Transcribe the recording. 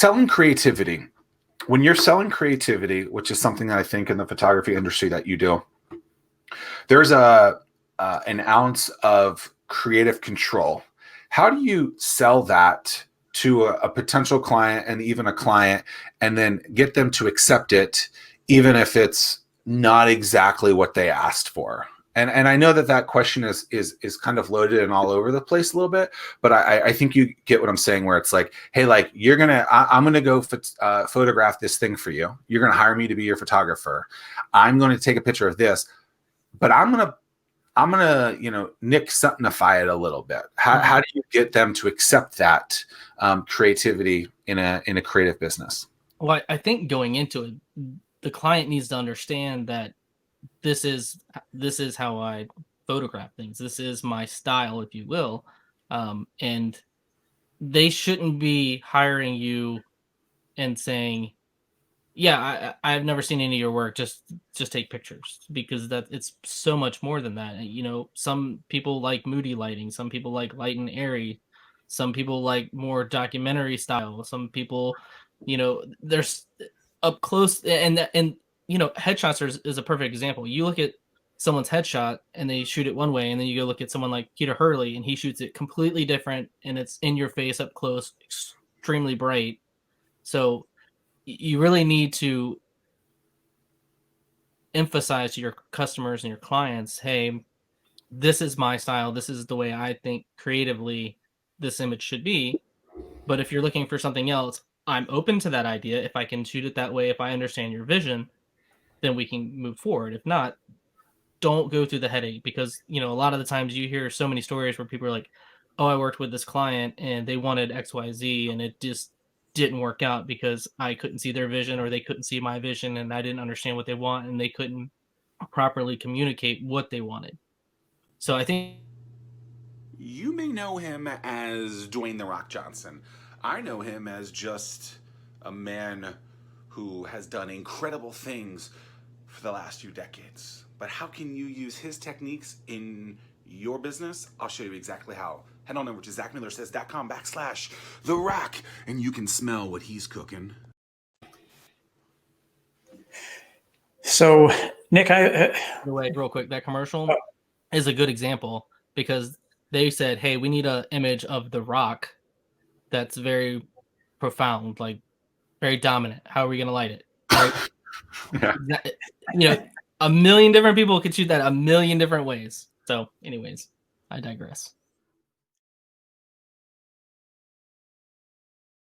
selling creativity. When you're selling creativity, which is something that I think in the photography industry that you do, there's an ounce of creative control. How do you sell that to a potential client and even a client, and then get them to accept it, even if it's not exactly what they asked for? And I know that question is kind of loaded and all over the place a little bit, but I think you get what I'm saying, where it's like, hey, like I'm gonna go photograph this thing for you. You're gonna hire me to be your photographer. I'm going to take a picture of this, but I'm gonna Nick Suttonify it a little bit. How do you get them to accept that creativity in a creative business? Well, I think going into it, the client needs to understand that this is how I photograph things. This is my style, if you will. And they shouldn't be hiring you and saying, yeah, I've never seen any of your work. Just take pictures, because that it's so much more than that. Some people like moody lighting. Some people like light and airy. Some people like more documentary style. Some people, there's up close, and headshots is a perfect example. You look at someone's headshot and they shoot it one way, and then you go look at someone like Peter Hurley and he shoots it completely different, and it's in your face, up close, extremely bright. So you really need to emphasize to your customers and your clients, hey, this is my style. This is the way I think creatively this image should be. But if you're looking for something else, I'm open to that idea. If I can shoot it that way, if I understand your vision, then we can move forward. If not, don't go through the headache, because, a lot of the times you hear so many stories where people are like, oh, I worked with this client and they wanted XYZ and it just didn't work out because I couldn't see their vision, or they couldn't see my vision, and I didn't understand what they want, and they couldn't properly communicate what they wanted. So I think you may know him as Dwayne "The Rock" Johnson. I know him as just a man who has done incredible things for the last few decades. But how can you use his techniques in your business? I'll show you exactly how. Head on over to ZackMillerSays.com/The Rock, and you can smell what he's cooking. So, Nick, wait, real quick, that commercial is a good example, because they said, hey, we need an image of The Rock that's very profound, like very dominant. How are we going to light it? Right? Yeah. A million different people could shoot that a million different ways. So anyways, I digress.